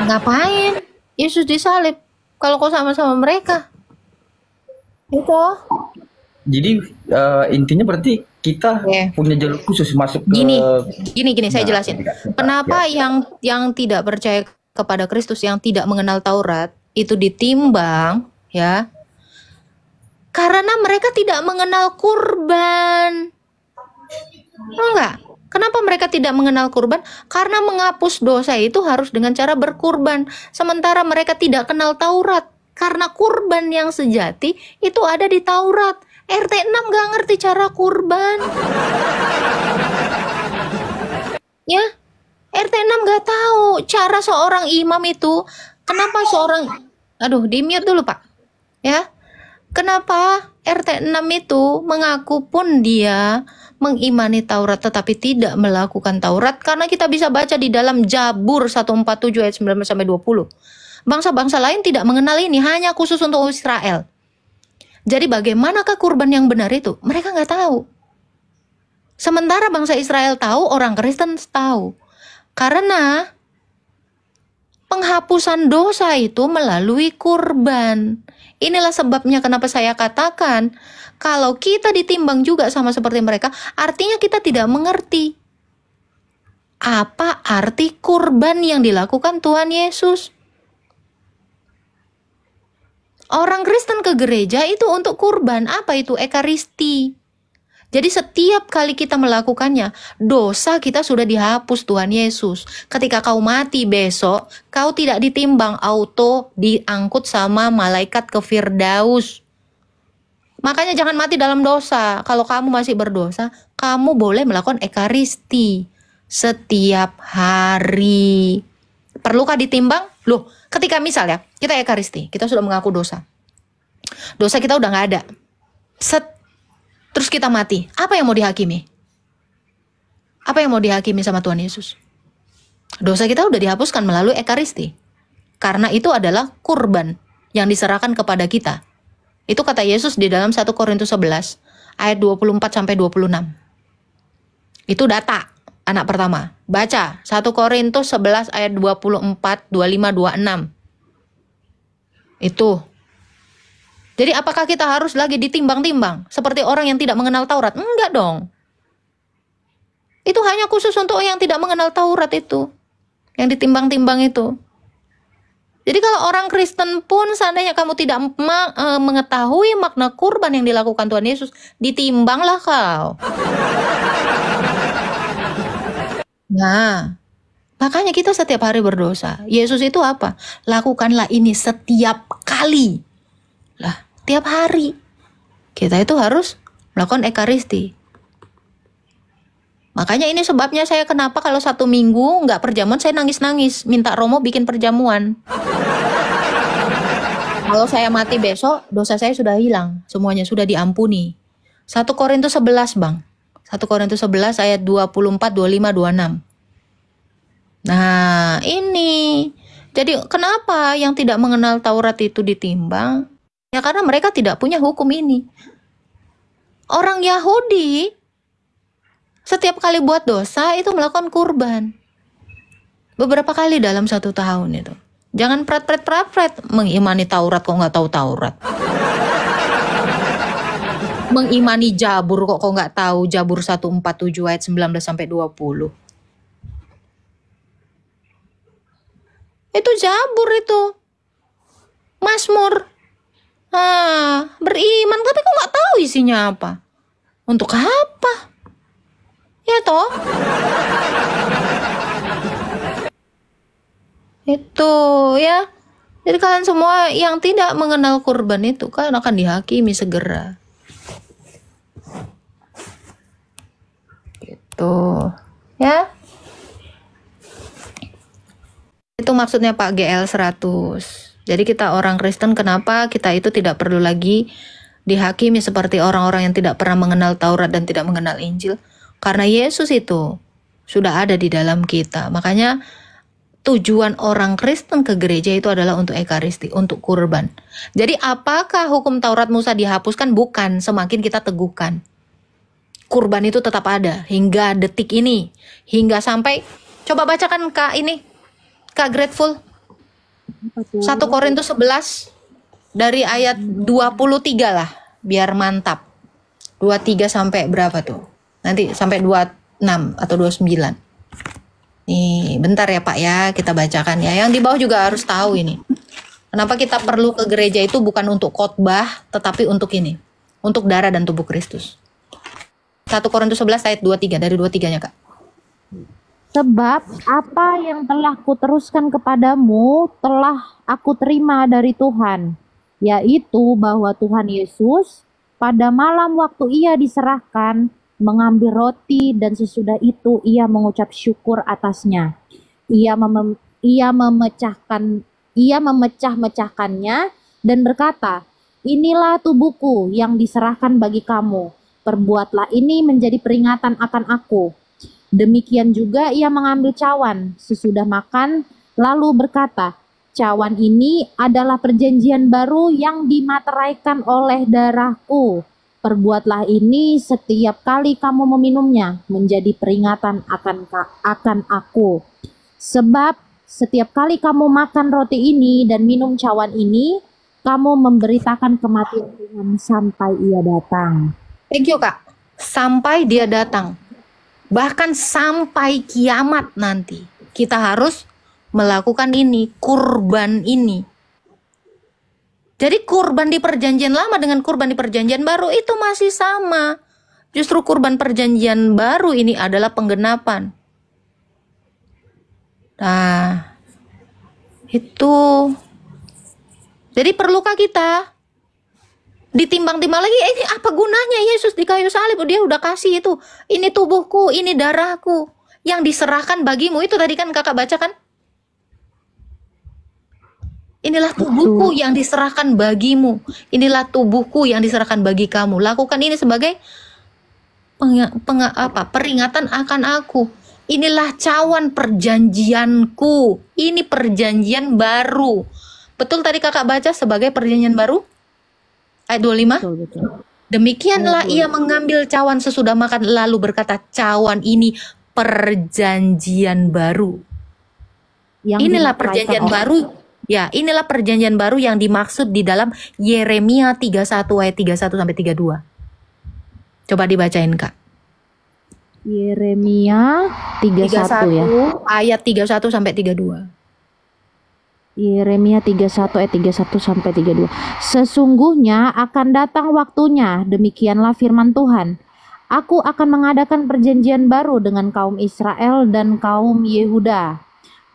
Ngapain Yesus disalib kalau kau sama-sama mereka? Itu. Jadi intinya berarti kita Oke. punya jalur khusus masuk ke. Gini, saya Nah, jelasin. ya. Kenapa yang tidak percaya kepada Kristus, yang tidak mengenal Taurat itu ditimbang, ya? Karena mereka tidak mengenal kurban. Enggak. Kenapa mereka tidak mengenal kurban? Karena menghapus dosa itu harus dengan cara berkurban. Sementara mereka tidak kenal Taurat. Karena kurban yang sejati itu ada di Taurat. RT 6 gak ngerti cara kurban. Ya, RT 6 gak tahu cara seorang imam itu. Kenapa di mute dulu Pak. Ya, kenapa RT 6 itu mengaku pun dia mengimani Taurat tetapi tidak melakukan Taurat? Karena kita bisa baca di dalam Jabur 147 ayat 19-20. Bangsa-bangsa lain tidak mengenal ini, hanya khusus untuk Israel. Jadi bagaimanakah kurban yang benar itu? Mereka nggak tahu. Sementara bangsa Israel tahu, orang Kristen tahu. Karena penghapusan dosa itu melalui kurban. Inilah sebabnya kenapa saya katakan, kalau kita ditimbang juga sama seperti mereka, artinya kita tidak mengerti apa arti kurban yang dilakukan Tuhan Yesus. Orang Kristen ke gereja itu untuk kurban. Apa itu? Ekaristi. Jadi setiap kali kita melakukannya, dosa kita sudah dihapus Tuhan Yesus. Ketika kau mati besok, kau tidak ditimbang, auto diangkut sama malaikat ke Firdaus. Makanya jangan mati dalam dosa. Kalau kamu masih berdosa, kamu boleh melakukan ekaristi setiap hari. Perlukah ditimbang? Loh, ketika misalnya kita ekaristi, kita sudah mengaku dosa. Dosa kita udah gak ada. Terus kita mati. Apa yang mau dihakimi? Apa yang mau dihakimi sama Tuhan Yesus? Dosa kita udah dihapuskan melalui ekaristi. Karena itu adalah kurban yang diserahkan kepada kita. Itu kata Yesus di dalam 1 Korintus 11 ayat 24-26. Itu data anak pertama. Baca 1 Korintus 11 ayat 24, 25, 26. Itu. Jadi apakah kita harus lagi ditimbang-timbang seperti orang yang tidak mengenal Taurat? Enggak dong. Itu hanya khusus untuk yang tidak mengenal Taurat itu. Yang ditimbang-timbang itu. Jadi kalau orang Kristen pun seandainya kamu tidak mengetahui makna kurban yang dilakukan Tuhan Yesus, ditimbanglah kau. Nah, makanya kita setiap hari berdosa. Yesus itu apa? Lakukanlah ini setiap kali. Lah, tiap hari. Kita itu harus melakukan ekaristi. Makanya ini sebabnya saya kenapa kalau 1 minggu nggak perjamuan saya nangis-nangis. Minta Romo bikin perjamuan. Kalau saya mati besok, dosa saya sudah hilang. Semuanya sudah diampuni. 1 Korintus 11 Bang. 1 Korintus 11 ayat 24, 25, 26. Nah ini. Jadi kenapa yang tidak mengenal Taurat itu ditimbang? Ya karena mereka tidak punya hukum ini. Orang Yahudi setiap kali buat dosa itu melakukan kurban. Beberapa kali dalam 1 tahun itu. Jangan prat-prat mengimani Taurat kok nggak tahu Taurat. Mengimani Jabur kok nggak tahu Jabur 147 ayat 19-20. Itu Jabur itu. Mazmur. Beriman tapi kok nggak tahu isinya apa. Untuk apa? Ya toh? Itu ya. Jadi kalian semua yang tidak mengenal kurban itu kan akan dihakimi segera. Gitu. Ya. Itu maksudnya Pak GL 100. Jadi kita orang Kristen kenapa kita itu tidak perlu lagi dihakimi seperti orang-orang yang tidak pernah mengenal Taurat dan tidak mengenal Injil. Karena Yesus itu sudah ada di dalam kita. Makanya tujuan orang Kristen ke gereja itu adalah untuk ekaristi, untuk kurban. Jadi apakah hukum Taurat Musa dihapuskan? Bukan, semakin kita teguhkan. Kurban itu tetap ada hingga detik ini. Hingga sampai, coba bacakan Kak ini, Kak Grateful. Apa tuh? 1 Korintus 11 dari ayat 23 lah, biar mantap. 23 sampai berapa tuh? Nanti sampai 26 atau 29. Nih, bentar ya Pak ya, kita bacakan ya. Yang di bawah juga harus tahu ini. Kenapa kita perlu ke gereja itu bukan untuk khotbah, tetapi untuk ini. Untuk darah dan tubuh Kristus. 1 Korintus 11 ayat 23, dari 23-nya Kak. Sebab apa yang telah kuteruskan kepadamu telah aku terima dari Tuhan, yaitu bahwa Tuhan Yesus pada malam waktu ia diserahkan mengambil roti dan sesudah itu ia mengucap syukur atasnya. Ia memecah-mecahkannya dan berkata, "Inilah tubuhku yang diserahkan bagi kamu. Perbuatlah ini menjadi peringatan akan aku." Demikian juga ia mengambil cawan sesudah makan, lalu berkata, "Cawan ini adalah perjanjian baru yang dimateraikan oleh darahku. Perbuatlah ini setiap kali kamu meminumnya menjadi peringatan akan aku. Sebab setiap kali kamu makan roti ini dan minum cawan ini, kamu memberitakan kematian Tuhan sampai ia datang." Thank you Kak. Sampai dia datang. Bahkan sampai kiamat nanti. Kita harus melakukan ini, kurban ini. Jadi kurban di perjanjian lama dengan kurban di perjanjian baru itu masih sama. Justru kurban perjanjian baru ini adalah penggenapan. Nah, itu. Jadi perlukah kita ditimbang-timbang lagi, ini apa gunanya Yesus di kayu salib? Dia udah kasih itu. Ini tubuhku, ini darahku yang diserahkan bagimu. Itu tadi kan kakak baca kan? Inilah tubuhku yang diserahkan bagimu. Inilah tubuhku yang diserahkan bagi kamu. Lakukan ini sebagai peringatan akan aku. Inilah cawan perjanjianku. Ini perjanjian baru. Betul tadi kakak baca sebagai perjanjian baru? Ayat 25. Betul. Demikianlah ia mengambil cawan sesudah makan lalu berkata, "Cawan ini perjanjian baru." Inilah perjanjian baru. Ya, inilah perjanjian baru yang dimaksud di dalam Yeremia 31 ayat 31 sampai 32. Coba dibacain Kak. Yeremia 31 ya. Ayat 31 sampai 32. Yeremia 31 ayat 31 sampai 32. Sesungguhnya akan datang waktunya, demikianlah firman Tuhan. Aku akan mengadakan perjanjian baru dengan kaum Israel dan kaum Yehuda.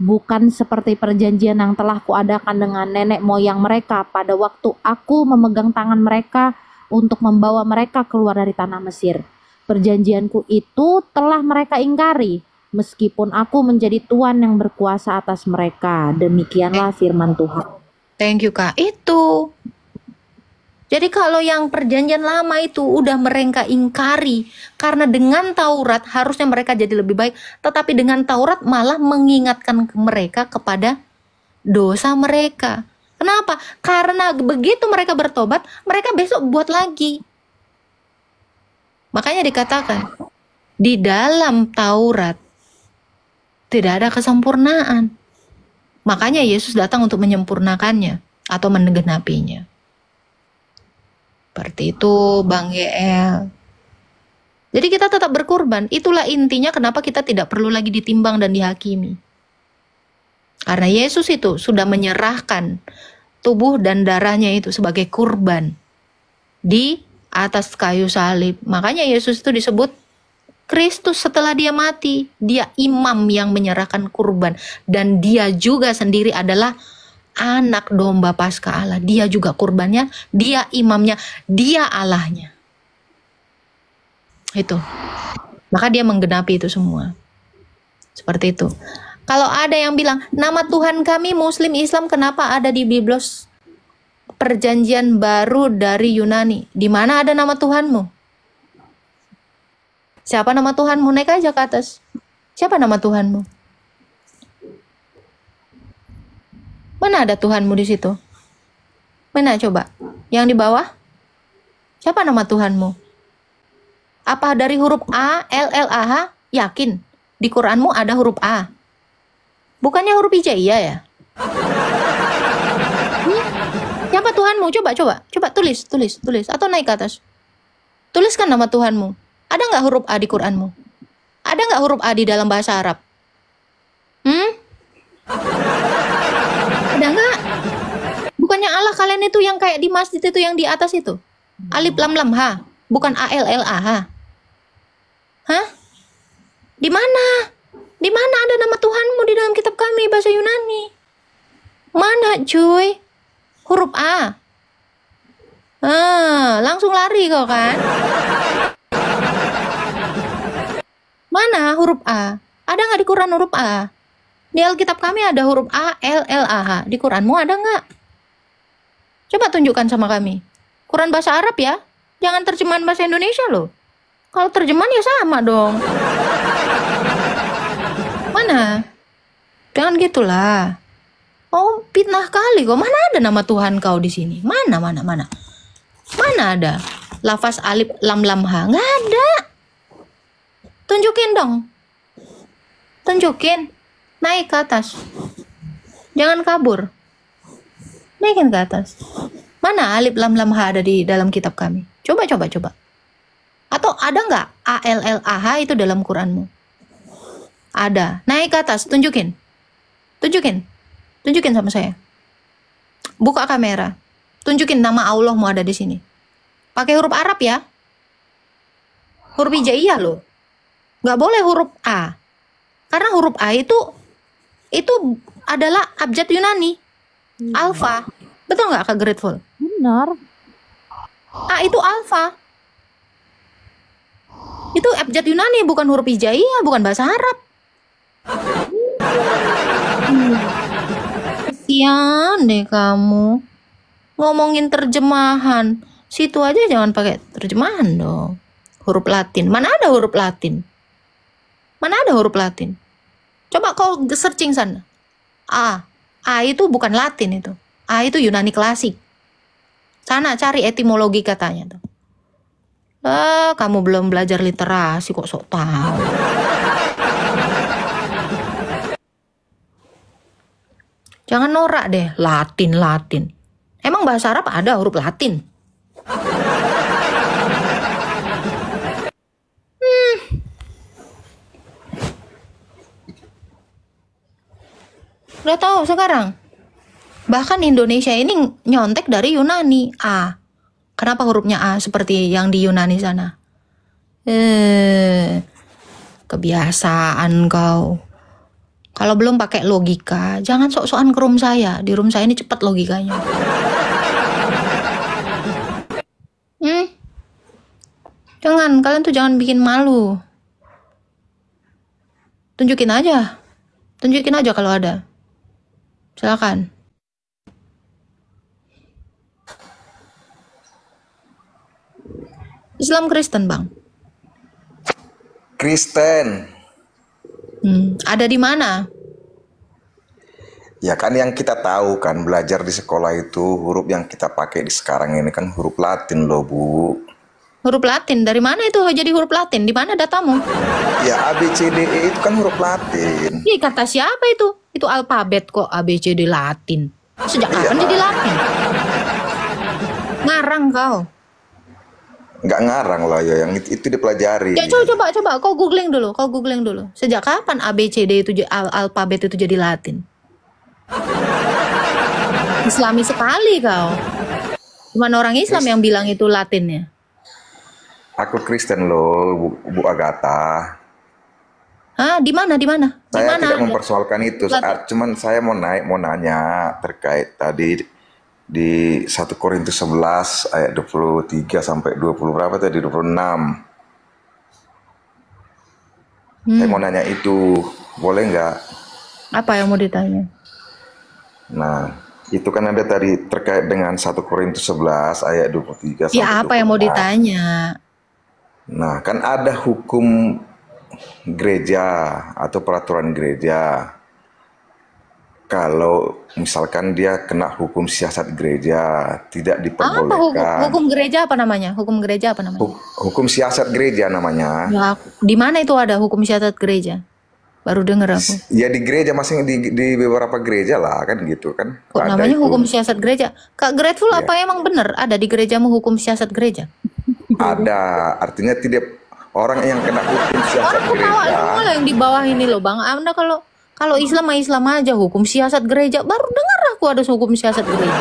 Bukan seperti perjanjian yang telah kuadakan dengan nenek moyang mereka pada waktu aku memegang tangan mereka untuk membawa mereka keluar dari tanah Mesir. Perjanjianku itu telah mereka ingkari. Meskipun aku menjadi Tuhan yang berkuasa atas mereka. Demikianlah firman Tuhan. Thank you Kak. Itu. Jadi kalau yang perjanjian lama itu udah mereka ingkari. Karena dengan Taurat harusnya mereka jadi lebih baik. Tetapi dengan Taurat malah mengingatkan mereka kepada dosa mereka. Kenapa? Karena begitu mereka bertobat, mereka besok buat lagi. Makanya dikatakan, di dalam Taurat tidak ada kesempurnaan. Makanya Yesus datang untuk menyempurnakannya atau menggenapinya. Seperti itu Bang GL. Jadi kita tetap berkorban. Itulah intinya kenapa kita tidak perlu lagi ditimbang dan dihakimi. Karena Yesus itu sudah menyerahkan tubuh dan darahnya itu sebagai kurban di atas kayu salib. Makanya Yesus itu disebut Kristus. Setelah dia mati, dia imam yang menyerahkan kurban. Dan dia juga sendiri adalah anak domba Paskah Allah. Dia juga kurbannya, dia imamnya, dia Allahnya. Itu. Maka dia menggenapi itu semua. Seperti itu. Kalau ada yang bilang, nama Tuhan kami Muslim Islam kenapa ada di Biblos perjanjian baru dari Yunani? Di mana ada nama Tuhanmu? Siapa nama Tuhanmu? Naik aja ke atas. Siapa nama Tuhanmu? Mana ada Tuhanmu di situ? Mana coba? Yang di bawah? Siapa nama Tuhanmu? Apa dari huruf A, L, L, A, H? Yakin? Di Quranmu ada huruf A. Bukannya huruf hijaiyah ya? Siapa Tuhanmu? Coba tulis. Atau naik ke atas. Tuliskan nama Tuhanmu. Ada nggak huruf A di Quranmu? Ada nggak huruf A di dalam bahasa Arab? Ada nggak? Bukannya Allah kalian itu yang kayak di masjid itu yang di atas itu? Alif lam lam ha, bukan A L L A H. Hah? Di mana? Di mana ada nama Tuhanmu di dalam kitab kami bahasa Yunani? Mana cuy? Huruf A. Langsung lari kau kan? Mana huruf A? Ada nggak di Quran huruf A? Di Alkitab kami ada huruf A, L, L, A, H. Di Quranmu ada nggak? Coba tunjukkan sama kami. Quran bahasa Arab ya? Jangan terjemahan bahasa Indonesia loh. Kalau terjemahan ya sama dong. Mana? Jangan gitulah. Oh, fitnah kali kok. Mana ada nama Tuhan kau di sini? Mana? Mana ada? Lafaz alif lam lam ha. Nggak ada. Tunjukin dong. Tunjukin. Naik ke atas. Jangan kabur. Naikin ke atas. Mana alif lam lam ha ada di dalam kitab kami? Coba. Atau ada nggak A L L A H itu dalam Quranmu? Ada. Naik ke atas. Tunjukin sama saya. Buka kamera. Tunjukin nama Allahmu ada di sini. Pakai huruf Arab ya. Huruf hijaiyah loh. Nggak boleh huruf A. Karena huruf A itu adalah abjad Yunani. Alfa. Betul nggak Kak Grateful? Benar. A itu alfa. Itu abjad Yunani, bukan huruf hijaiyah, bukan bahasa Arab. Kasian deh kamu. Ngomongin terjemahan. Situ aja jangan pakai terjemahan dong. Huruf Latin. Mana ada huruf Latin? Coba kau searching sana. A itu bukan Latin itu. A itu Yunani klasik. Sana cari etimologi katanya tuh. Kamu belum belajar literasi kok sok tahu. Jangan norak deh, Latin. Emang bahasa Arab ada huruf Latin? Udah tahu sekarang. Bahkan Indonesia ini nyontek dari Yunani. A. Kenapa hurufnya A seperti yang di Yunani sana? Kebiasaan kau. Kalau belum pakai logika, jangan sok-sokan ke room saya. Di room saya ini cepat logikanya. Kalian tuh jangan bikin malu. Tunjukin aja kalau ada. Silakan. Islam Kristen, Bang. Kristen. Ada di mana? Ya kan yang kita tahu kan belajar di sekolah itu huruf yang kita pakai di sekarang ini kan huruf Latin loh, Bu. Huruf Latin? Dari mana itu jadi huruf Latin? Di mana datamu? Ya A B C D E itu kan huruf Latin. Ih, kata siapa itu? Itu alfabet kok A B C D Latin. Sejak kapan jadi Latin? Ngarang kau. Nggak ngarang lah ya, yang itu dipelajari. Ya, coba kau googling dulu. Sejak kapan A B C D itu alfabet itu jadi Latin? Islami sekali kau. Cuman orang Islam yang bilang itu Latinnya. Aku Kristen loh, Bu Agatha. Hah, di mana? Saya tidak mempersoalkan itu. Cuman saya mau nanya terkait tadi di 1 Korintus 11 ayat 23 sampai 20 berapa tadi? 26. Saya mau nanya itu, boleh nggak? Apa yang mau ditanya? Nah, itu kan ada tadi terkait dengan 1 Korintus 11 ayat 23 sampai 26. Ya, apa yang mau ditanya? Nah, kan ada hukum gereja atau peraturan gereja. Kalau misalkan dia kena hukum siasat gereja, tidak diperbolehkan. Hukum gereja apa namanya? Hukum siasat gereja namanya. Ya, di mana itu ada hukum siasat gereja? Baru denger aku. Ya di gereja masing di beberapa gereja lah kan gitu kan. Kok Ada namanya itu. hukum siasat gereja? Kak Grateful, Iya. apa emang bener ada di gerejamu hukum siasat gereja? Ada, artinya tidak orang yang kena hukum siasat Orang ketawa gereja. semua lah yang di bawah ini loh Bang. Anda kalau Islam mah Islam aja, hukum siasat gereja. Baru dengar aku ada hukum siasat gereja.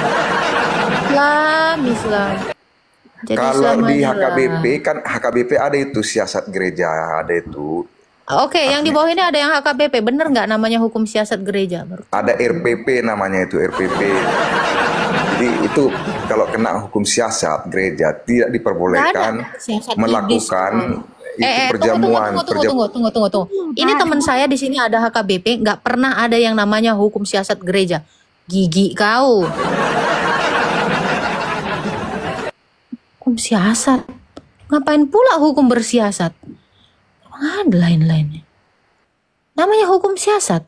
Islam. Jadi Kalau Islam di aja lah. HKBP kan HKBP ada itu siasat gereja, ada itu. Oke, yang di bawah ini ada yang HKBP. Bener nggak namanya hukum siasat gereja? Baru. Ada RPP namanya itu RPP. Jadi itu kalau kena hukum siasat gereja tidak diperbolehkan Nggak ada. Siasat melakukan itu perjamuan. Tunggu. Ini teman saya di sini ada HKBP, nggak pernah ada yang namanya hukum siasat gereja. Gigi kau. Hukum siasat. Ngapain pula hukum bersiasat? Ada lain-lainnya. Namanya hukum siasat.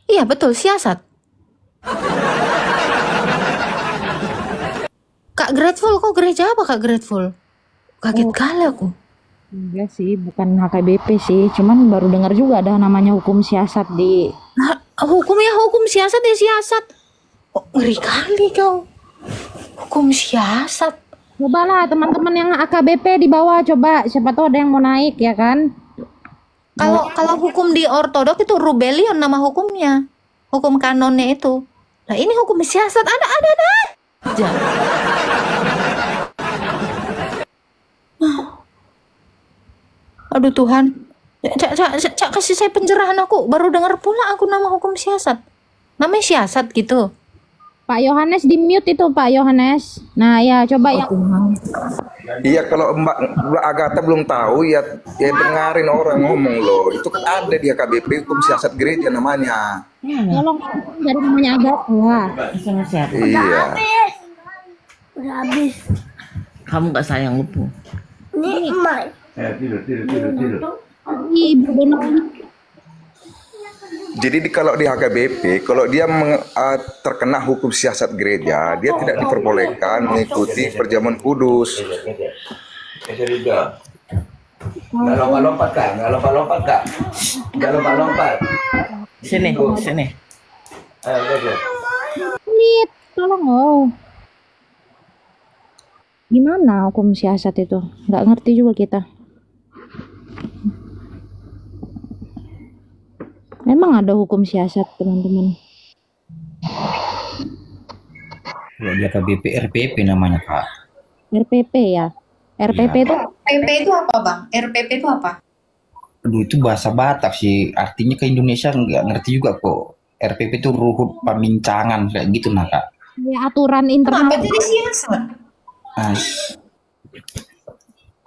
Iya betul, siasat. Kak Grateful, kok gereja apa Kak Grateful? Kaget kali aku. Enggak sih, bukan HKBP sih. Cuman baru dengar juga ada namanya hukum siasat di... Nah, hukum siasat ya siasat. Oh, ngeri kali kau. Hukum siasat. Cobalah teman-teman yang HKBP di bawah, coba. Siapa tahu ada yang mau naik ya kan? Kalau hukum di ortodok itu rebellion nama hukumnya. Hukum kanonnya itu. Nah, ini hukum siasat ada aja. Aduh Tuhan. Cak kasih saya pencerahan aku. Baru dengar pula aku nama hukum siasat. Namanya siasat gitu. Pak Yohanes di mute itu Pak Yohanes. Nah ya coba ya. Iya kalau Mbak Agatha belum tahu ya dengarin orang ngomong loh. Itu kan ada di HKBP hukum siasat gereja namanya. Tolong dari namanya Agatha. Iya. Udah habis. Kamu gak sayang lupu. Ini emak. Ibu benar. Jadi kalau di HKBP, kalau dia terkena hukum siasat gereja, dia tidak diperbolehkan mengikuti perjamuan kudus. Nggak lompat-lompat kak, nggak lompat-lompat kak, nggak lompat-lompat. Sini. Ayo, lihat. Lihat, tolong oh. Gimana hukum siasat itu? Nggak ngerti juga kita. Memang ada hukum siasat teman-teman. Kalau dia KBP RPP namanya kak. RPP ya. RPP itu RPP itu apa Bang? RPP itu apa? Aduh itu bahasa Batak sih, artinya ke Indonesia nggak ngerti juga kok. RPP itu ruhut pembincangan kayak gitu nah kak. ya, aturan internal. Kenapa jadi siasat?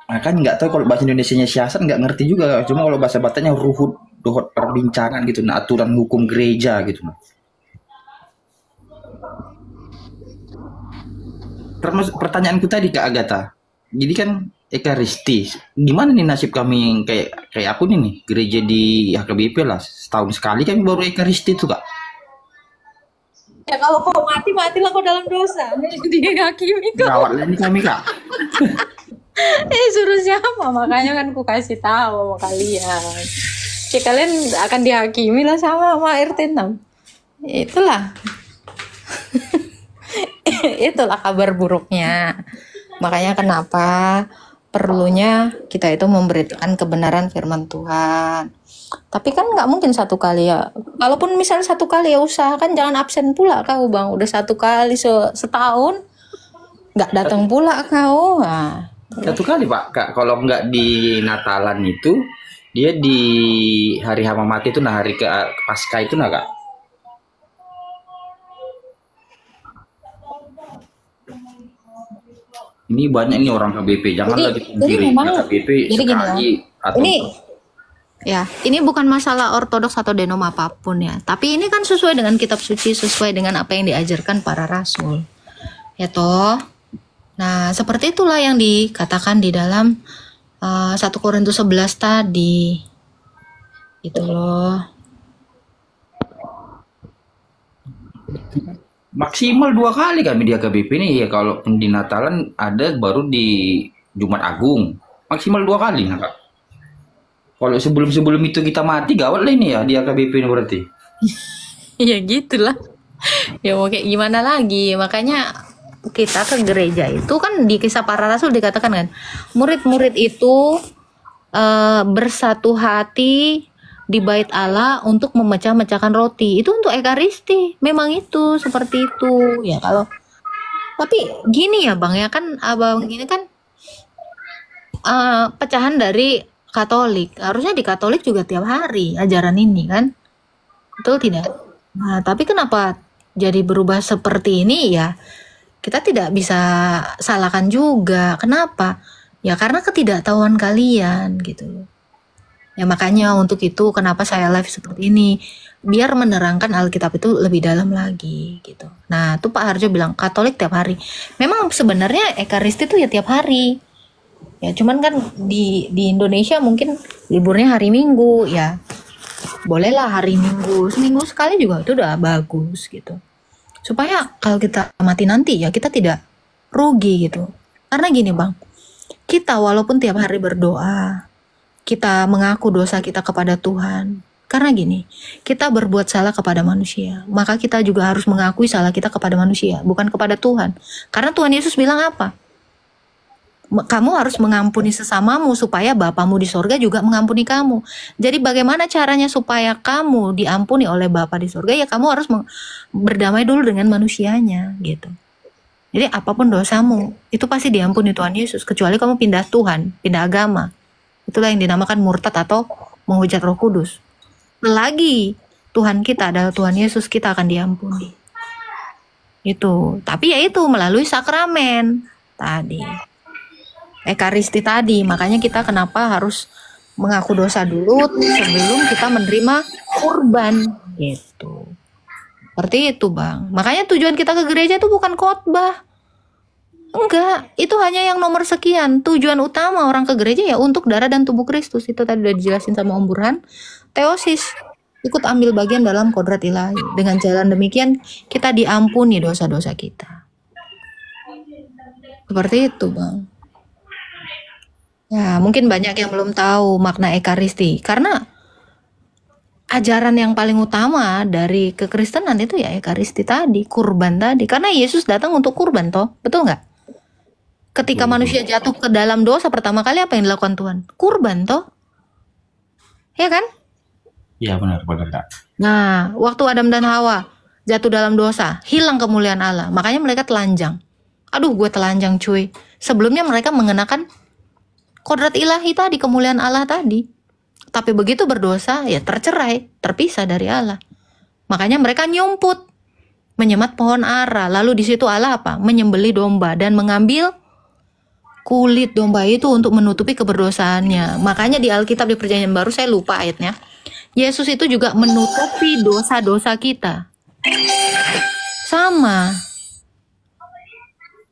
Nah, kan nggak tahu kalau bahasa Indonesianya siasat nggak ngerti juga. Cuma kalau bahasa Bataknya ruhut perbincangan gitu, nah aturan hukum gereja gitu. Termasuk pertanyaanku tadi Kak Agatha. Jadi kan Ekaristi, gimana nih nasib kami yang kayak aku nih gereja di HKBP lah, setahun sekali kami baru Ekaristi tuh Kak. Ya kalau kau matilah kau dalam dosa. Dihakimi kau. Gawat ini kami Kak. Suruh siapa? Makanya kan ku kasih tahu sama kalian. Ya, kalian akan dihakimi lah sama RT 6. Itulah. Itulah kabar buruknya. Makanya kenapa perlunya kita itu memberitakan kebenaran firman Tuhan. Tapi kan nggak mungkin satu kali ya. Kalaupun misalnya satu kali ya usahakan jangan absen pula kau Bang. Udah satu kali setahun nggak datang pula kau. Nah. Satu kali Pak Kak, kalau nggak di Natalan itu dia di hari hama mati itu, nah hari ke Paskah itu nah Kak. Ini banyak nih orang KBP, janganlah dipungkiri KBP sekali atau ini bukan masalah ortodoks atau denom apapun ya. Tapi ini kan sesuai dengan kitab suci, sesuai dengan apa yang diajarkan para rasul. Ya toh. Nah, seperti itulah yang dikatakan di dalam 1 Korintus 11 tadi. Itu loh. maksimal 2 kali kami di HKBP ini ya, kalau di Natalan ada baru di Jumat Agung. Maksimal 2 kali nah Kak. Kalau sebelum itu kita mati, gawat lah ini ya di AKBP ini berarti. Ya gitulah. Ya mau kayak gimana lagi? Makanya kita ke gereja itu kan di Kisah Para Rasul dikatakan kan, murid-murid itu bersatu hati di bait Allah untuk memecah-mecahkan roti. Itu untuk ekaristi. Memang itu seperti itu. Ya kalau tapi gini ya Bang ya kan Abang ini kan pecahan dari Katolik. Harusnya di Katolik juga tiap hari ajaran ini kan. Betul tidak? Nah, tapi kenapa jadi berubah seperti ini ya? Kita tidak bisa salahkan juga. Kenapa? Ya karena ketidaktahuan kalian gitu loh. Ya makanya untuk itu kenapa saya live seperti ini, biar menerangkan Alkitab itu lebih dalam lagi gitu. Nah tuh Pak Harjo bilang Katolik tiap hari. Memang sebenarnya Ekaristi itu ya tiap hari. Ya cuman kan di Indonesia mungkin liburnya hari Minggu ya. Bolehlah hari Minggu, seminggu sekali juga itu udah bagus gitu. Supaya kalau kita mati nanti ya kita tidak rugi gitu. Karena gini Bang, kita walaupun tiap hari berdoa, kita mengaku dosa kita kepada Tuhan. Karena gini, kita berbuat salah kepada manusia, maka kita juga harus mengakui salah kita kepada manusia, bukan kepada Tuhan. Karena Tuhan Yesus bilang apa? Kamu harus mengampuni sesamamu supaya Bapamu di sorga juga mengampuni kamu. Jadi bagaimana caranya supaya kamu diampuni oleh Bapa di sorga? Ya kamu harus berdamai dulu dengan manusianya gitu. Jadi apapun dosamu, itu pasti diampuni Tuhan Yesus. Kecuali kamu pindah Tuhan, pindah agama. Itulah yang dinamakan murtad atau menghujat Roh Kudus. Lagi Tuhan kita adalah Tuhan Yesus, kita akan diampuni. Itu. Tapi ya itu melalui sakramen tadi. Ekaristi tadi. Makanya kita kenapa harus mengaku dosa dulu sebelum kita menerima kurban gitu. Seperti itu, Bang. Makanya tujuan kita ke gereja itu bukan khotbah. Enggak, itu hanya yang nomor sekian. Tujuan utama orang ke gereja ya untuk darah dan tubuh Kristus. Itu tadi udah dijelasin sama Om Burhan. Teosis, ikut ambil bagian dalam kodrat ilahi. Dengan jalan demikian kita diampuni dosa-dosa kita. Seperti itu Bang. Ya mungkin banyak yang belum tahu makna Ekaristi. Karena ajaran yang paling utama dari kekristenan itu ya Ekaristi tadi. Kurban tadi. Karena Yesus datang untuk kurban toh. Betul nggak? Ketika manusia jatuh ke dalam dosa pertama kali apa yang dilakukan Tuhan? Kurban toh. Ya kan? Iya benar Kak. Nah, waktu Adam dan Hawa jatuh dalam dosa, hilang kemuliaan Allah. Makanya mereka telanjang. Aduh, gue telanjang cuy. Sebelumnya mereka mengenakan kodrat ilahi tadi, kemuliaan Allah tadi. Tapi begitu berdosa, ya tercerai, terpisah dari Allah. Makanya mereka nyumput, menyemat pohon ara. Lalu di situ Allah apa? Menyembelih domba dan mengambil kulit domba itu untuk menutupi keberdosaannya. Makanya di Alkitab di Perjanjian Baru, saya lupa ayatnya, Yesus itu juga menutupi dosa-dosa kita. Sama.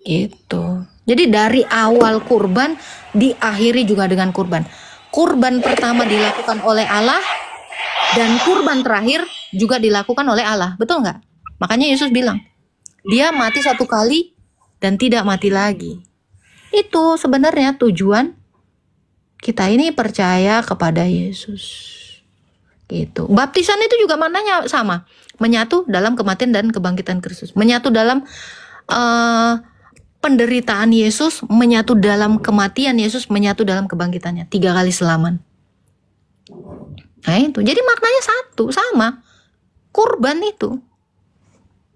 Gitu. Jadi dari awal kurban, diakhiri juga dengan kurban. Kurban pertama dilakukan oleh Allah, dan kurban terakhir juga dilakukan oleh Allah. Betul nggak? Makanya Yesus bilang, dia mati satu kali dan tidak mati lagi. Itu sebenarnya tujuan kita ini percaya kepada Yesus. Gitu. Baptisan itu juga maknanya sama, menyatu dalam kematian dan kebangkitan Kristus, menyatu dalam penderitaan Yesus, menyatu dalam kematian Yesus, menyatu dalam kebangkitannya, 3 kali selaman. Nah itu, jadi maknanya satu, sama, kurban itu.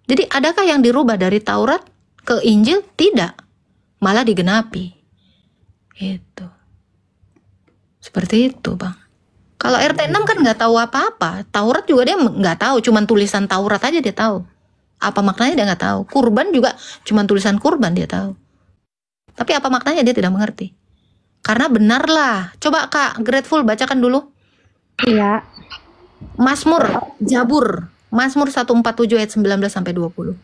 Jadi adakah yang dirubah dari Taurat ke Injil? Tidak, malah digenapi. Gitu. Seperti itu Bang. Kalau RT 6 kan nggak tahu apa-apa. Taurat juga dia nggak tahu, cuman tulisan Taurat aja dia tahu. Apa maknanya dia nggak tahu. Kurban juga cuman tulisan kurban dia tahu. Tapi apa maknanya dia tidak mengerti. Karena benarlah. Coba Kak Grateful bacakan dulu. Iya. Mazmur, Jabur. Mazmur 147 ayat 19 sampai 20.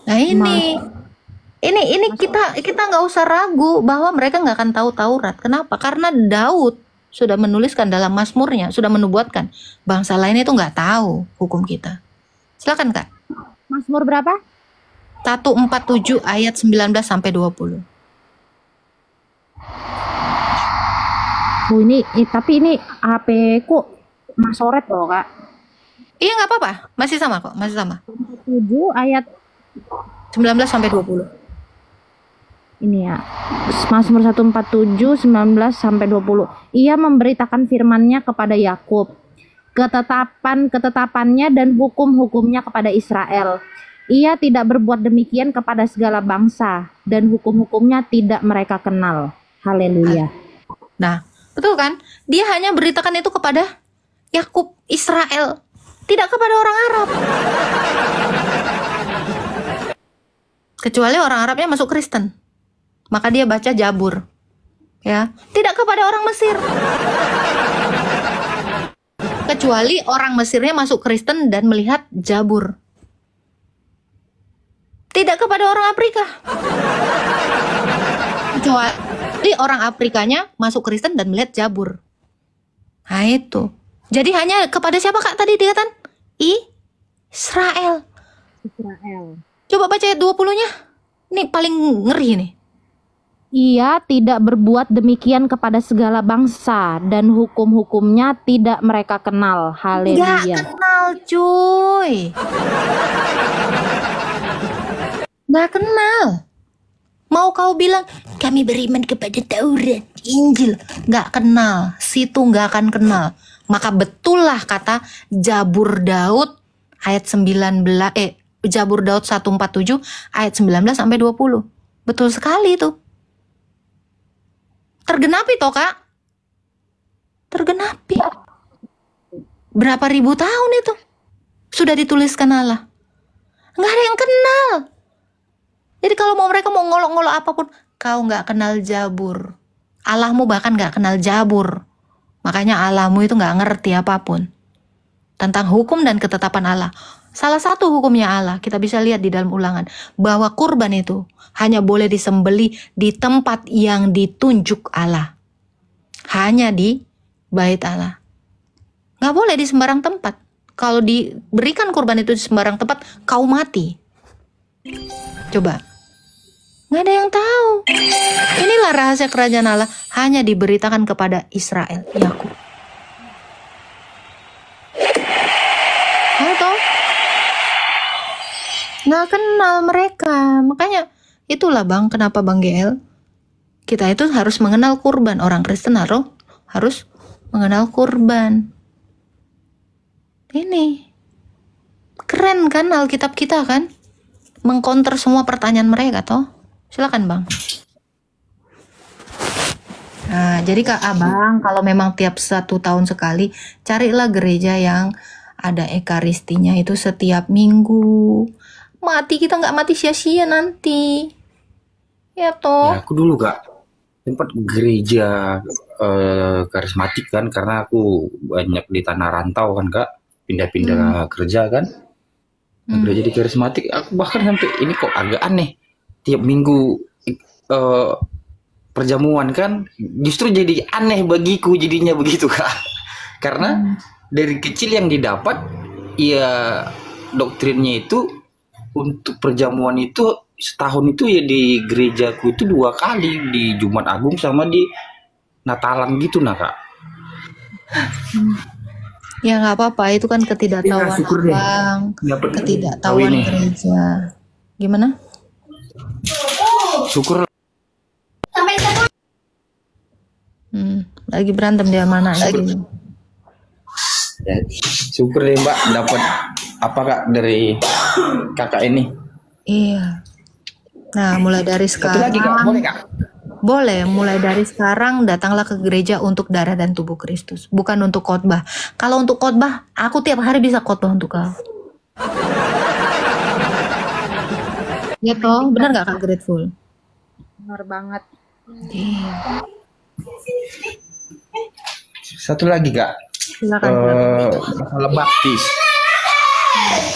Nah ini kita nggak usah ragu bahwa mereka nggak akan tahu Taurat. Kenapa? Karena Daud sudah menuliskan dalam Mazmurnya, sudah menubuatkan bangsa lain itu nggak tahu hukum kita. Silakan Kak. Mazmur berapa? 147 ayat 19 sampai 20. Oh tapi ini HP ku masoret loh kak. Iya nggak apa-apa, masih sama kok, masih sama. 7 ayat 19 sampai 20. ini ya. Mazmur 147 19 sampai 20. Ia memberitakan firman-Nya kepada Yakub, ketetapannya dan hukum-hukumnya kepada Israel. Ia tidak berbuat demikian kepada segala bangsa, dan hukum-hukumnya tidak mereka kenal. Haleluya. Nah, betul kan? Dia hanya beritakan itu kepada Yakub, Israel, tidak kepada orang Arab. Kecuali orang Arabnya masuk Kristen, maka dia baca Jabur, ya, tidak kepada orang Mesir. Kecuali orang Mesirnya masuk Kristen dan melihat Jabur, tidak kepada orang Afrika. Kecuali orang Afrikanya masuk Kristen dan melihat Jabur. Nah itu. Jadi hanya kepada siapa kak tadi dikatakan? Israel. Coba baca ayat 20-nya. Ini paling ngeri nih. Ia tidak berbuat demikian kepada segala bangsa, dan hukum-hukumnya tidak mereka kenal. Nggak Haleluya. kenal cuy. Nggak kenal. Mau kau bilang kami beriman kepada Taurat, Injil, nggak kenal. Situ nggak akan kenal. Maka betullah kata Jabur Daud ayat 19 Jabur Daud 147 ayat 19 sampai 20. Betul sekali itu. Tergenapi toh kak? Tergenapi. Berapa ribu tahun itu sudah dituliskan Allah. Nggak ada yang kenal. Jadi kalau mereka mau ngolok-ngolok apapun, kau nggak kenal Jabur. Allahmu bahkan nggak kenal Jabur. Makanya Allahmu itu nggak ngerti apapun tentang hukum dan ketetapan Allah. Salah satu hukumnya Allah, kita bisa lihat di dalam Ulangan, bahwa kurban itu hanya boleh disembeli di tempat yang ditunjuk Allah. Hanya di bait Allah. Nggak boleh di sembarang tempat. Kalau diberikan kurban itu di sembarang tempat, kau mati. Coba. Nggak ada yang tahu. Inilah rahasia kerajaan Allah, hanya diberitakan kepada Israel, Yakub. Atau nggak kenal mereka. Makanya itulah bang, kenapa bang GL, kita itu harus mengenal kurban. Orang Kristen harus mengenal kurban. Ini keren kan Alkitab kita kan, mengcounter semua pertanyaan mereka toh. Silakan bang. Nah, jadi kak abang, kalau memang tiap 1 tahun sekali, carilah gereja yang ada ekaristinya itu setiap minggu. Mati kita nggak mati sia-sia nanti. Ya toh. Ya, aku dulu kak tempat gereja karismatik kan, karena aku banyak di tanah rantau kan kak, pindah-pindah kerja kan. Gereja di karismatik, aku bahkan sampai ini kok agak aneh. Tiap minggu perjamuan kan, justru jadi aneh bagiku jadinya begitu kak. Karena dari kecil yang didapat, ya doktrinnya itu untuk perjamuan itu setahun itu ya di gerejaku itu 2 kali, di Jumat Agung sama di Natalan gitu nah kak. Ya nggak apa-apa, itu kan ketidaktahuan Ya, syukur deh. abang, Dapat tahu ketidaktahuan ini. gereja. Gimana? Syukur Lagi berantem dia mana lagi? ya, syukur deh mbak dapat apa kak dari kakak ini. Iya. Nah, mulai dari Satu lagi kak, boleh kak? Boleh, mulai dari sekarang datanglah ke gereja untuk darah dan tubuh Kristus, bukan untuk khotbah. Kalau untuk khotbah, aku tiap hari bisa khotbah untuk kau. Ya toh, benar nggak kak Grateful? Benar banget. Iya. Satu lagi kak, Silakan. masalah baptis.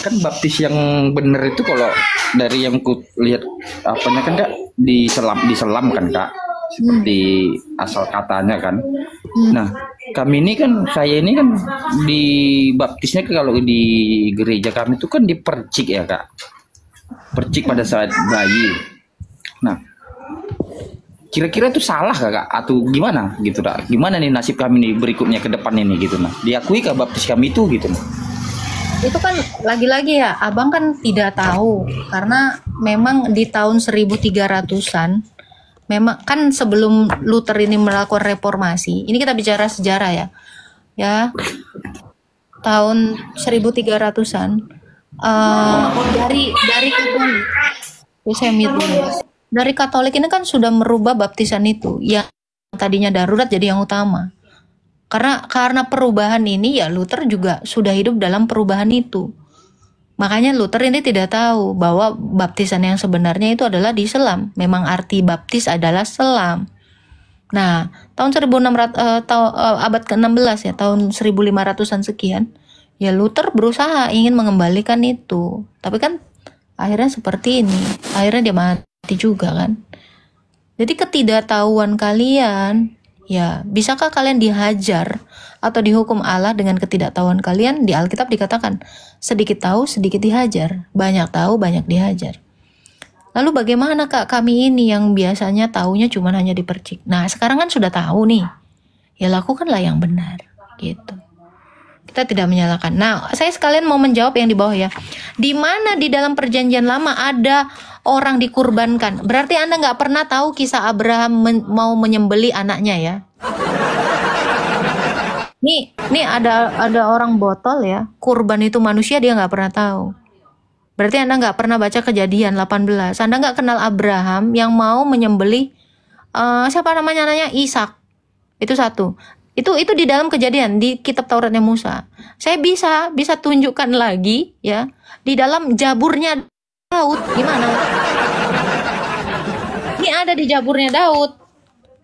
Kan baptis yang bener itu kalau dari yang ku lihat apanya kan kak, diselam kan kak, seperti asal katanya kan. Nah kami ini kan, saya ini kan di baptisnya kalau di gereja kami itu kan dipercik ya kak, percik pada saat bayi. Nah kira-kira itu salah kak atau gimana gitu dah? Gimana nih nasib kami nih berikutnya ke depan ini gitu nah? Diakui kah baptis kami itu gitu nah? Itu kan lagi-lagi ya, abang kan tidak tahu karena memang di tahun 1300-an memang kan sebelum Luther ini melakukan reformasi. Ini kita bicara sejarah ya. Ya. Tahun 1300-an dari Katolik. Saya mute dulu. Dari Katolik ini kan sudah merubah baptisan itu yang tadinya darurat jadi yang utama. Karena perubahan ini ya Luther juga sudah hidup dalam perubahan itu. Makanya Luther ini tidak tahu bahwa baptisan yang sebenarnya itu adalah di selam. Memang arti baptis adalah selam. Nah, tahun 1600 abad ke-16 ya, tahun 1500-an sekian, ya Luther berusaha ingin mengembalikan itu. Tapi kan akhirnya seperti ini. Akhirnya dia mati juga kan. Jadi ketidaktahuan kalian, ya bisakah kalian dihajar atau dihukum Allah dengan ketidaktahuan kalian? Di Alkitab dikatakan sedikit tahu sedikit dihajar, banyak tahu banyak dihajar. Lalu bagaimana kak kami ini yang biasanya taunya cuma hanya dipercik. Nah sekarang kan sudah tahu nih, ya lakukanlah yang benar gitu. Kita tidak menyalahkan. Nah saya sekalian mau menjawab yang di bawah ya. Di mana di dalam perjanjian lama ada orang dikurbankan? Berarti Anda nggak pernah tahu kisah Abraham mau menyembeli anaknya ya. Nih ada orang botol ya. Kurban itu manusia dia nggak pernah tahu. Berarti Anda nggak pernah baca Kejadian 18. Anda nggak kenal Abraham yang mau menyembelih siapa namanya Ishak. Itu satu. Itu di dalam Kejadian di kitab Tauratnya Musa. Saya bisa tunjukkan lagi ya di dalam Jaburnya Daud. Gimana? Ini ada di Jaburnya Daud.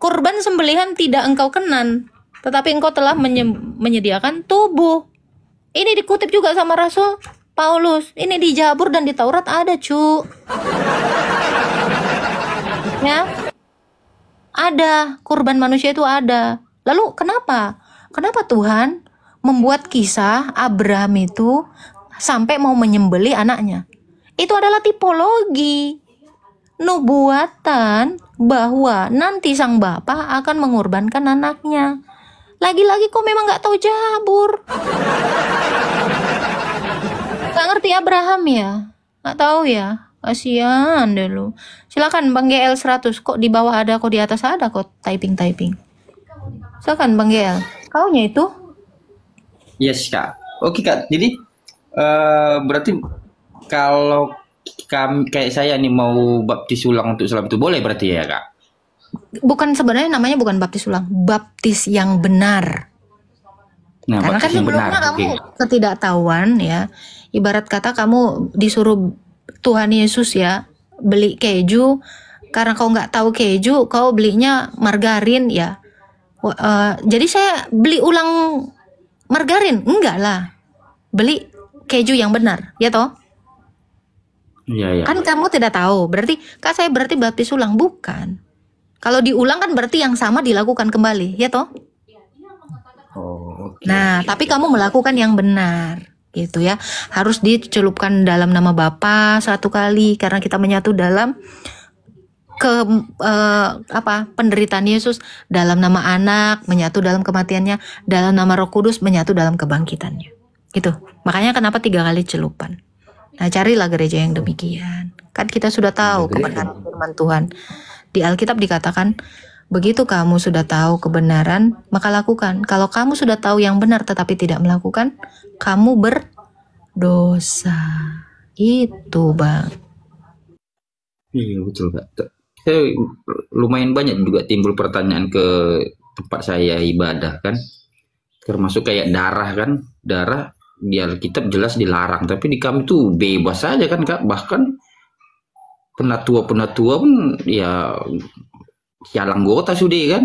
Kurban sembelihan tidak engkau kenan, tetapi engkau telah menyediakan tubuh. Ini dikutip juga sama Rasul Paulus. Ini di Jabur dan di Taurat ada, cu. Ya. Ada, kurban manusia itu ada. Lalu kenapa? Kenapa Tuhan membuat kisah Abraham itu sampai mau menyembelih anaknya? Itu adalah tipologi nubuatan bahwa nanti sang bapak akan mengorbankan anaknya. Lagi-lagi kok memang nggak tahu Jabur. Gak ngerti Abraham ya? Gak tahu ya? Kasian deh lu. Silakan Bang GL 100. Kok di bawah ada, kok di atas ada, kok typing. Silakan Bang GL. Kaunya itu? Yes kak. Oke kak. Jadi berarti kalau kami kayak saya nih mau baptis ulang untuk selam itu boleh berarti ya kak? Bukan, sebenarnya namanya bukan baptis ulang, baptis yang benar. Nah, Karena kan sebelumnya kamu ketidaktahuan ya. Ibarat kata kamu disuruh Tuhan Yesus ya beli keju, karena kau nggak tahu keju, kau belinya margarin ya. Jadi saya beli ulang margarin, enggak lah, beli keju yang benar, ya toh? Iya. Kan kamu tidak tahu, berarti kak saya berarti baptis ulang, bukan? Kalau diulang kan berarti yang sama dilakukan kembali, ya toh? Oh, okay. Nah, tapi kamu melakukan yang benar, gitu ya. Harus dicelupkan dalam nama Bapa satu kali, karena kita menyatu dalam penderitaan Yesus, dalam nama Anak menyatu dalam kematiannya, dalam nama Roh Kudus menyatu dalam kebangkitannya. Gitu. Makanya kenapa 3 kali celupan. Nah, carilah gereja yang demikian. Kan kita sudah tahu kebenaran firman Tuhan. Di Alkitab dikatakan, begitu kamu sudah tahu kebenaran, maka lakukan. Kalau kamu sudah tahu yang benar tetapi tidak melakukan, kamu berdosa. Itu, Bang. Iya, betul kak. Saya lumayan banyak juga timbul pertanyaan ke tempat saya ibadah kan. Termasuk kayak darah kan. Darah di Alkitab jelas dilarang, tapi di kami tuh bebas saja kan kak. Bahkan penatua pun ya sialang anggota sudah kan.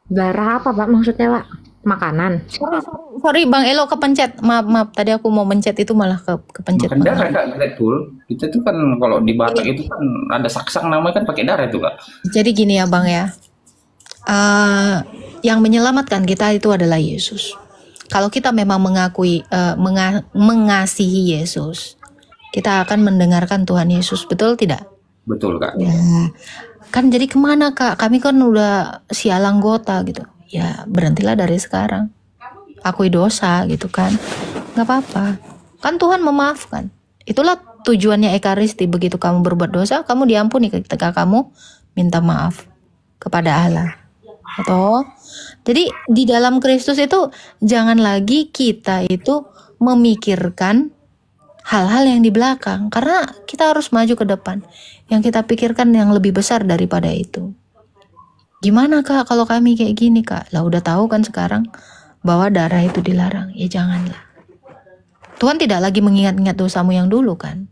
Darah apa Pak maksudnya Pak? Makanan? Sorry Bang Elo kepencet. Maaf. Tadi aku mau mencet itu malah kepencet. Makan darah kak, betul. Kita tuh kan kalau di Batak itu kan ada saksang namanya kan pakai darah itu kak. Jadi gini ya Bang ya. Yang menyelamatkan kita itu adalah Yesus. kalau kita memang mengasihi Yesus, kita akan mendengarkan Tuhan Yesus, betul tidak? Betul Kak. Ya, kan jadi kemana Kak? Kami kan udah sialang anggota gitu. Ya berhentilah dari sekarang. Akui dosa gitu kan. Gak apa-apa. Kan Tuhan memaafkan. Itulah tujuannya Ekaristi. Begitu kamu berbuat dosa, kamu diampuni ketika kamu minta maaf kepada Allah. Betul? Jadi di dalam Kristus itu jangan lagi kita itu memikirkan hal-hal yang di belakang, karena kita harus maju ke depan. Yang kita pikirkan yang lebih besar daripada itu. Gimana Kak kalau kami kayak gini Kak? Lah udah tahu kan sekarang bahwa darah itu dilarang. Ya janganlah. Tuhan tidak lagi mengingat-ingat dosamu yang dulu kan.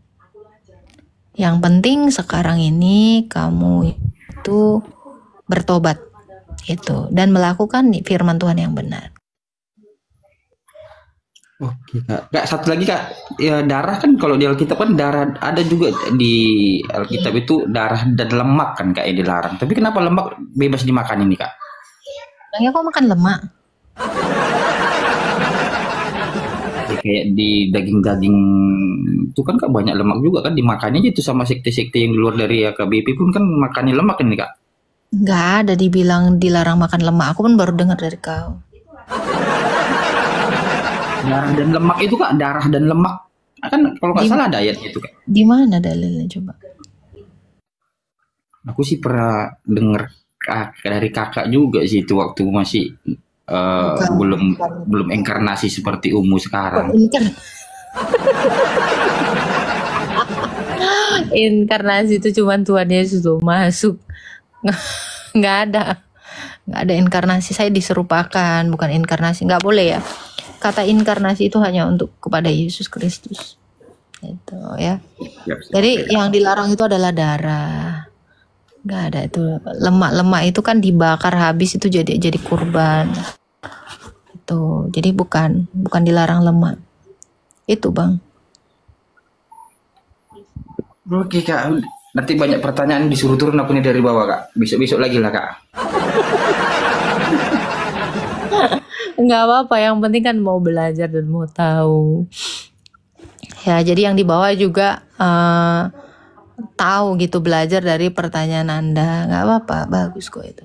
Yang penting sekarang ini kamu itu bertobat itu dan melakukan firman Tuhan yang benar. Oke Kak. Kak, satu lagi Kak, ya darah kan kalau di Alkitab kan darah, ada juga di Alkitab itu darah dan lemak kan Kak yang dilarang. Tapi kenapa lemak bebas dimakan ini Kak? Ya kok makan lemak? Ya, kayak di daging-daging itu kan Kak banyak lemak juga kan, dimakannya aja itu sama sekte-sekte yang di luar dari AKBP pun kan makannya lemak ini Kak. Nggak ada dibilang dilarang makan lemak. Aku pun baru dengar dari kau. Darah dan lemak itu Kak, darah dan lemak kan kalau nggak salah ada ayat itu Kak. Di mana dalilnya coba? Aku sih pernah dengar dari kakak juga sih itu waktu masih belum inkarnasi seperti Umu sekarang. Inkarnasi itu cuma Tuhan Yesus loh masuk. nggak ada inkarnasi. Saya diserupakan, bukan inkarnasi. Nggak boleh ya, kata inkarnasi itu hanya untuk kepada Yesus Kristus itu ya. Jadi yang dilarang itu adalah darah, nggak ada itu. Lemak itu kan dibakar habis itu jadi kurban itu. Jadi bukan dilarang lemak itu Bang. Oke Kak, nanti banyak pertanyaan disuruh turun aku nih dari bawah Kak. Besok lagi lah Kak. Nggak apa-apa, yang penting kan mau belajar dan mau tahu. Ya, jadi yang di bawah juga tahu gitu, belajar dari pertanyaan Anda. Nggak apa-apa, bagus kok itu.